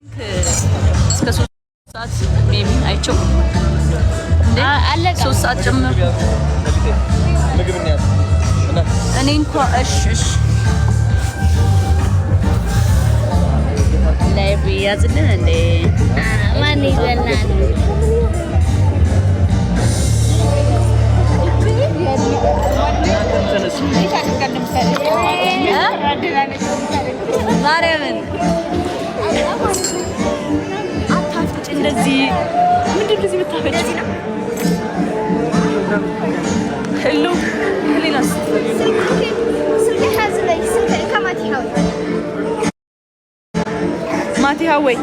እስከ 3 ሰዓት ሜቢ አይቼው አለቀ 3 ሰዓት ጀምሮ እኔ እንኳን እሺ ላይቭ ያዝልን እንዴ ማን ይዘናል ማርያምን እንደዚህ ምንድን እንደዚህ ብታፈጭ ሄሎ ሄሊናስ ስልክ ሐዝለይ ስልክ ከማቲ ሀወይ ማቲ ሀወይ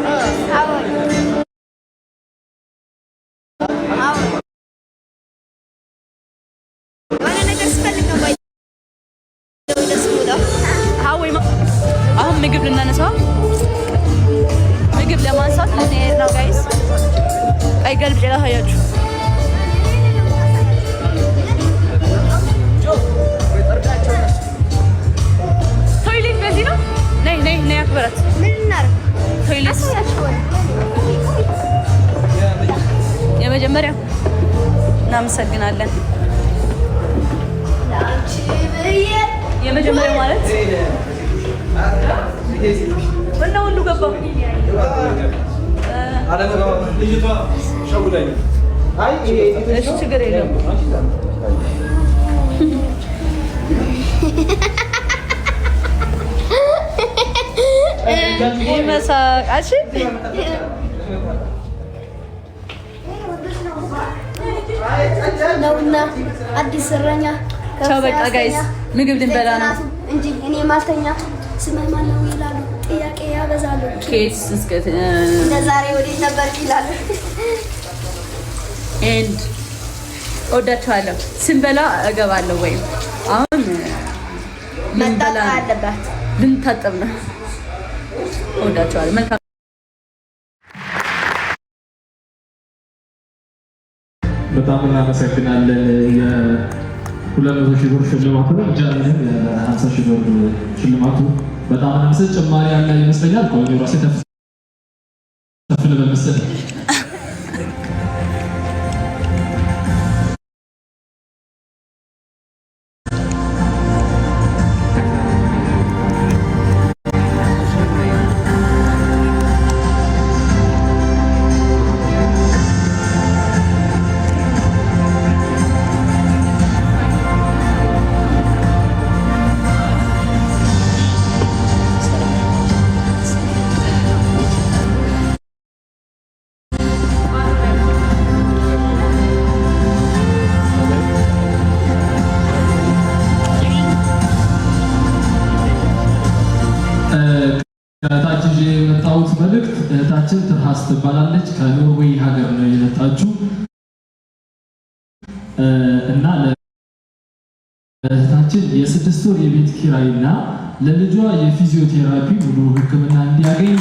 ዋና ነገር ስፈልግ ነው ባይ ደስ ብሎ ሀወይ አሁን ምግብ ልናነሳ ምግብ ለማንሳት ልንሄድ ነው ጋይስ ቀይ ገልብጬ ላሳያችሁ ቶይሌት በዚህ ነው ነይ አክብረት ምን እናድርግ ቶይሌት የመጀመሪያው እናመሰግናለን የመጀመሪያው ማለት ወና ሁሉ ገባው ልጅቷ ሸውዳኝ አይ እሺ ችግር የለም ይመሳቃሽ ነውና አዲስ እረኛ ቻው በቃ ጋይስ ምግብ ልንበላ ነው እንጂ እኔ ማልተኛ ስምህ ማን ነው ይላሉ ጥያቄ ያበዛሉ ኬስ እስከ ለዛሬ ወዴት ነበር ይላሉ ኤንድ ወዳችኋለሁ ስንበላ እገባለሁ ወይ አሁን ልንበላ አለባት ልንታጠብ ነው ወዳችኋለሁ መልካም በጣም እናመሰግናለን የ200,000 ብር ሽልማቱ ነው ጃንንም የ50,000 ብር ሽልማቱ በጣም እናመሰግናለን ጭማሪ ያለ ይመስለኛል ቆንጆ ራሴ ተፍለ በመሰለ ከታች የመጣሁት መልእክት እህታችን ትርሃስ ትባላለች ከኖርዌይ ሀገር ነው የመጣችው እና ለእህታችን የ6 ወር የቤት ኪራይና ለልጇ የፊዚዮቴራፒ ሙሉ ሕክምና እንዲያገኝ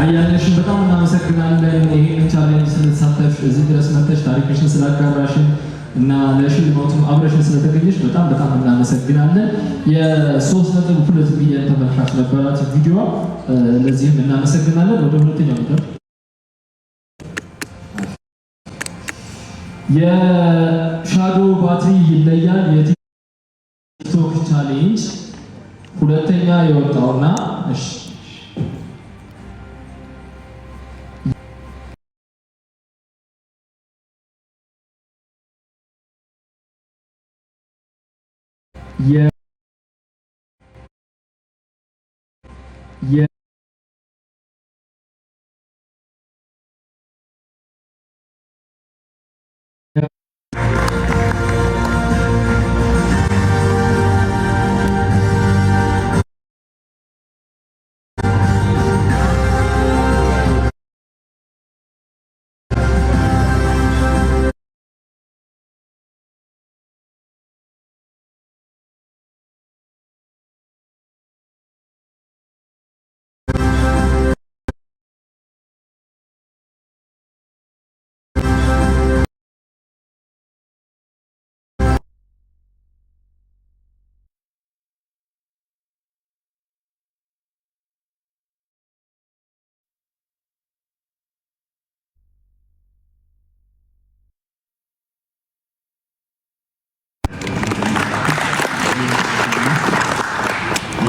አያለሽን በጣም እናመሰግናለን ይሄንን ቻሌንጅ ስለተሳተፍሽ እዚህ ድረስ መጥተሽ ታሪክሽን ስላጋራሽን እና ለሽልማቱም አብረሽን ስለተገኘሽ በጣም እናመሰግናለን የ3.2 ሚሊዮን ተመልካች ነበራት ቪዲዮ ለዚህም እናመሰግናለን ወደ ሁለተኛው ቁጥር የሻዶ ባትሪ ይለያል የቲክቶክ ቻሌንጅ ሁለተኛ የወጣውና እሺ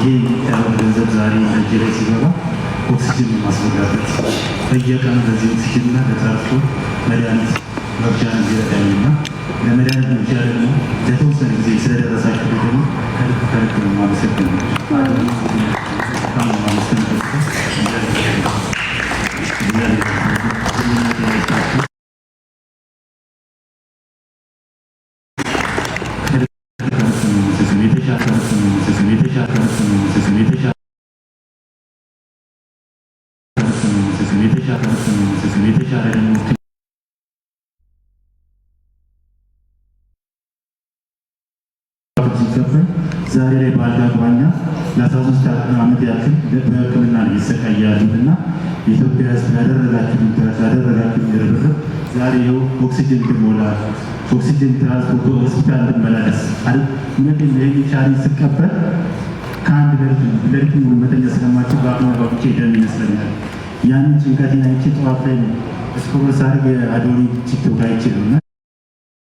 ገንዘብ ዛሬ እጅ ላይ ሲገባ ኦክሲጅን ማስወጋበት በየቀኑ በዚህ ኦክሲጅንና ለትራንስፖርት መድኃኒት መርጃ እንዲረዳኝና ለመድኃኒት መርጃ ደግሞ ለተወሰነ ጊዜ ስለደረሳችሁ ደግሞ ከልብ ነው የማመሰግነው። ዛሬ ላይ በአልጋ ቁራኛ ለ13 ዓመት ያክል በሕክምና እየተሰቃየ ያሉትና የኢትዮጵያ ሕዝብ ያደረጋችሁ ርብርብ ዛሬ ይኸው ኦክሲጅን ትሞላ ኦክሲጅን ትራንስፖርት ሆስፒታል እንድመላለስ እውነቴን ይህን ቻሌንጅ ስቀበል ከአንድ ሌሊት ሙሉ መተኛ ስለማቸው በአቅማ ባብቼ ደም ይመስለኛል። ያንን ጭንቀቴን አይቼ ጠዋት ላይ ነው እስኮር ሳርግ አዶኒ ቲክቶክ አይቼ ነው እና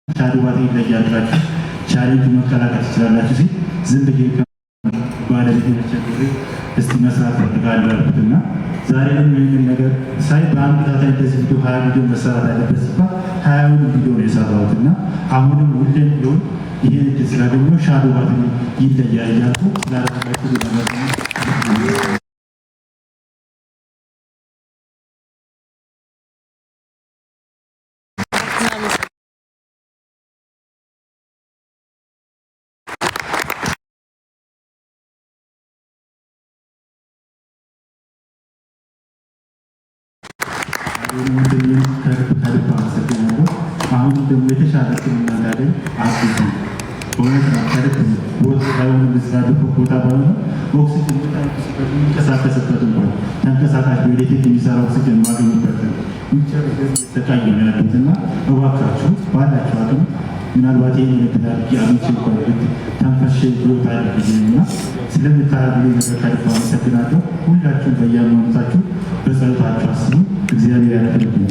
ሻዶባት ይለያላችሁ ቻሌንጅ መቀላቀል ትችላላችሁ ሲል ዝም ብዬ ባለቤት ነቸግሬ እስቲ መስራት ፈልጋለሁ ያልኩትና ዛሬ ደግሞ ይህንን ነገር ሳይ በአንድ ዳታ እንደዚህ ቪዲዮ 20 ቪዲዮ መሰራት አለበት ሲባል 20ውን ቪዲዮ ነው የሰራሁትና አሁንም ሁሌም ቢሆን ይህን እድል ስላገኘሁ ሻዶባት ይለያል እያልኩ ስላደረጋችሁ ከልብ አመሰግናለሁ። አሁን ደግሞ የተሻለ ሕክምና እንዳገኝ አግዙ። በእውነት ነው ከልብ ቦታ ባይሆን ኦክሲጅን የሚንቀሳቀስበት እንኳን ተንቀሳቃሽ በኤሌክትሪክ የሚሰራ ኦክሲጅን ማገኝበት ዊልቸር ተቃይ ነው ያሉት እና እባካችሁ ባላችሁ አቅም ምናልባት ይህን እድል አድርጌ አግኝቼ እንኳን ተንፈሽ ብሎት አድርግና ስለምታደርጉልኝ ነገር ከልብ አመሰግናለሁ። ሁላችሁም በየሃይማኖታችሁ በጸሎታችሁ አስቡ። እግዚአብሔር ያደርግልኝ።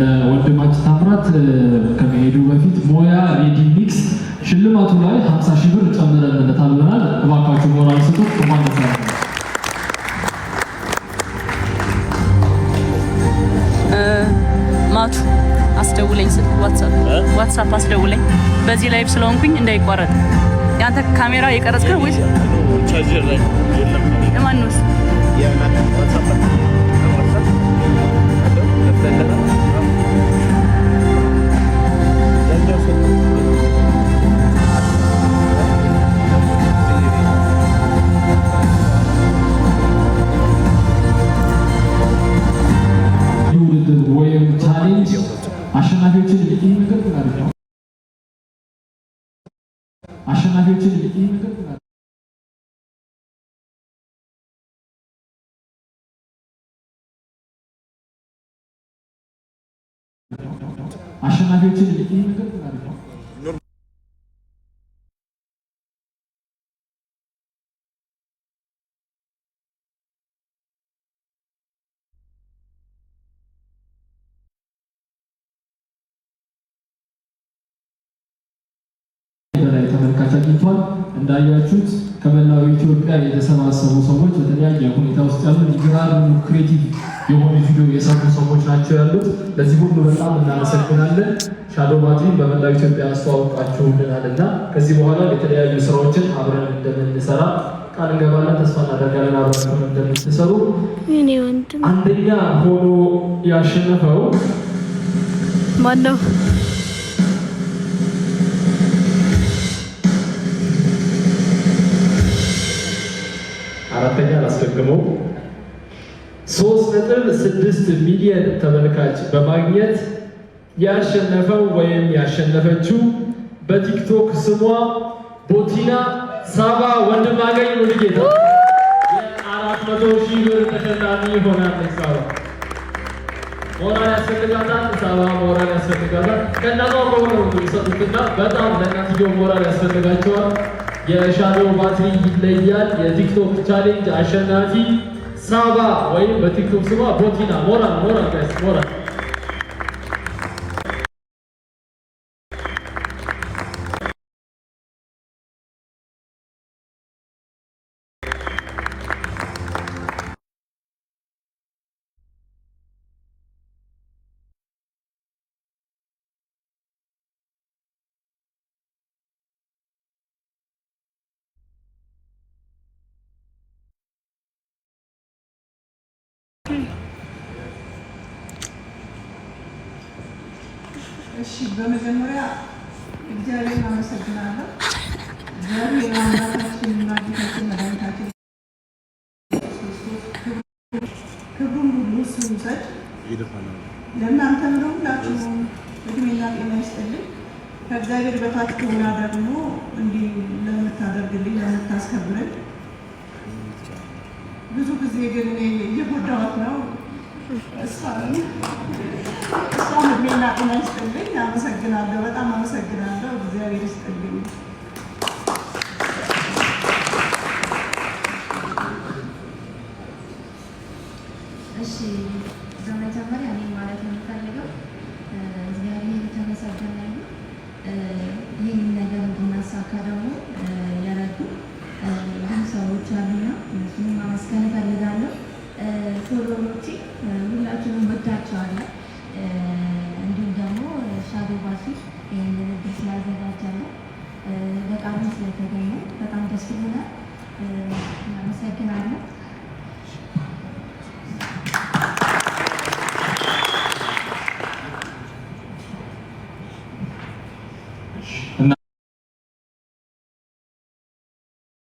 ለወንድማችን ታምራት ከመሄዱ በፊት ሞያ ሬዲ ሚክስ ሽልማቱ ላይ 50,000 ብር ጨምረንለታል ብለናል። እባካችሁ ሞራል ስጡት። ማለት ነው ማቱ አስደውለኝ፣ ስልክ ዋትሳፕ አስደውለኝ። በዚህ ላይቭ ስለሆንኩኝ እንዳይቋረጥ። ያንተ ካሜራ የቀረጽከው ወይስ ቻርጀር ላይ የለም? ለማን ነው? ወይም ቻሌንጅ አሸናፊዎችን በላይ ተመልካች አግኝቷል። እንዳያችሁት ከመላው ኢትዮጵያ የተሰባሰቡ ሰዎች በተለያየ ሁኔታ ውስጥ ያሉ ይገራሉ ክሬቲቭ የሆኑ ቪዲዮ የሰሩ ሰዎች ናቸው ያሉት። ለዚህ ሁሉ በጣም እናመሰግናለን። ሻዶ ባትሪን በመላው ኢትዮጵያ አስተዋውቃችሁልናልና ከዚህ በኋላ የተለያዩ ስራዎችን አብረን እንደምንሰራ ቃል እንገባለን። ተስፋ እናደርጋለን አብረን እንደምትሰሩ። አንደኛ ሆኖ ያሸነፈው ማነው? አራተኛ አላስደግመው 3.6 ሚሊዮን ተመልካች በማግኘት ያሸነፈው ወይም ያሸነፈችው በቲክቶክ ስሟ ቦቲና ሳባ ወንድማገኝ ሙሉጌታ የ400,000 ብር ተሸላሚ ሆናለች። ሳባ ሞራል ያስፈልጋታል። ሳባ ሞራል ያስፈልጋታል። ከእናቷ ከሆነ የሚሰጡትና በጣም ለእናትየው ሞራል ያስፈልጋቸዋል። የሻዶ ባትሪ ይለያል የቲክቶክ ቻሌንጅ አሸናፊ ሳባ ወይም በቲክቶክ ስሟ ቦቲና ሞራል ጋይስ ሞራል እሺ በመጀመሪያ እግዚአብሔርን አመሰግናለሁ። እግዚአብሔር አምላካችንና ጌታችን መድኃኒታችን ክብሩን ሁሉ እሱ ይውሰድ። ለእናንተም ለሁላችሁም እድሜና ጤና ይስጥልኝ። ከእግዚአብሔር በታች ሆና ደግሞ እንዲህ ለምታደርግልኝ ለምታስከብረኝ ብዙ ጊዜ ግን እኔ እየጎዳኋት ነው። እሷም እድሜና ጤና ይስጥልኝ። አመሰግናለሁ፣ በጣም አመሰግናለሁ። እግዚአብሔር ይስጥልኝ። እሺ በመጀመሪያ እኔ ማለት የምፈልገው እግዚአብሔር የተመሰገነ ይሁን። ይህን ነገር እንድናሳካ ደግሞ የረዱ ብዙ ሰዎች አሉና እነሱንም ማመስገን እፈልጋለሁ። ፎሎወሮቼ ሁላችሁንም ወዳችኋለሁ። እንዲሁም ደግሞ ሻዶ ባሲ ይህንን እድል ስላዘጋጃለሁ በጣም ስለተገኘ በጣም ደስ ብሎናል። አመሰግናለሁ።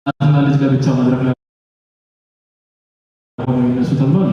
እናትና ልጅ ለብቻ መድረክ ላይ ሆኖ ይነሱ ተብሏል።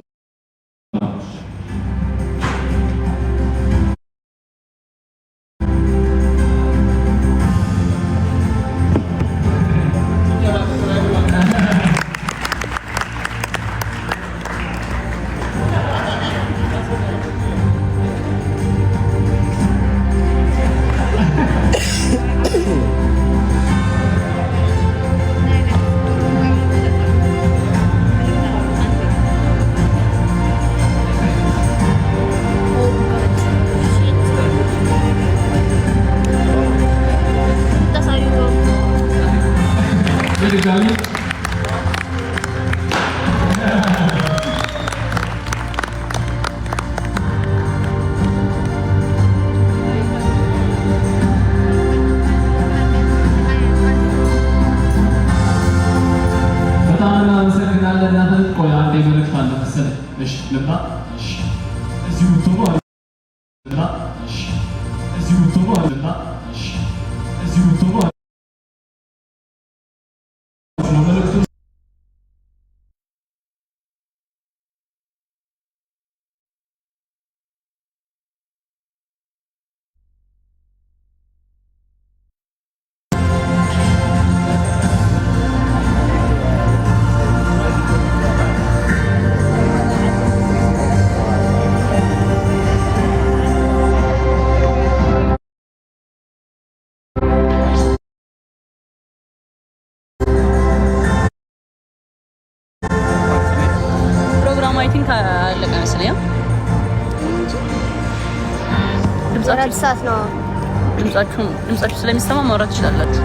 ድምጻችሁ ስለሚሰማ ማውራት ትችላላችሁ።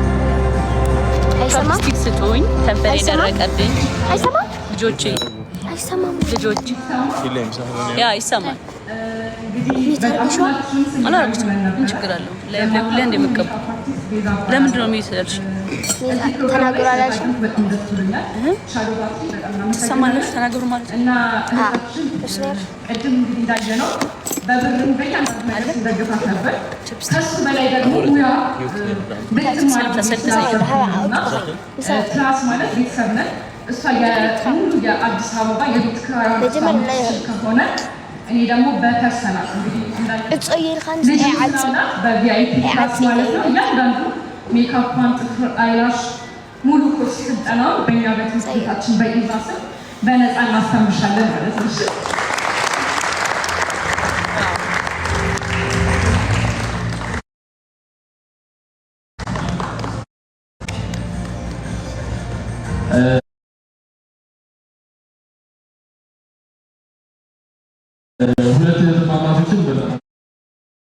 አይሰማም? ስቲክ ስጡኝ። ከንፈሬ ደረቀብኝ። አይሰማም? ልጆቼ አይሰማም? ልጆቼ ያ ይሰማል። አላረኩትም። ምን ችግር አለው? ለሁሌ እንደምቀቡ ለምንድን ነው የሚሰልሽ? ተናገሩ አላልሽም? ትሰማለች። ተናገሩ ማለት ነው። እሺ ቅድም እንግዲህ እንዳየነው በብርም በእያንዳንዱ ነገር ሲደግፋት ነበር። ከሱ በላይ ደግሞ ሙያ ትራስ ማለት ቤተሰብ ነን። እሷ ሙሉ የአዲስ አበባ የቤት ኪራይ ከሆነ እኔ ደግሞ በፐርሰናል እንግዲህ በቪአይፒ ክላስ ማለት ነው። እያንዳንዱ ሜካፕን፣ ጥፍር፣ አይላሽ ሙሉ ኮርስ ስልጠናው በእኛ በትምህርት ቤታችን በኢንቫስን በነፃ እናስተምርሻለን ማለት ነው። ሁለት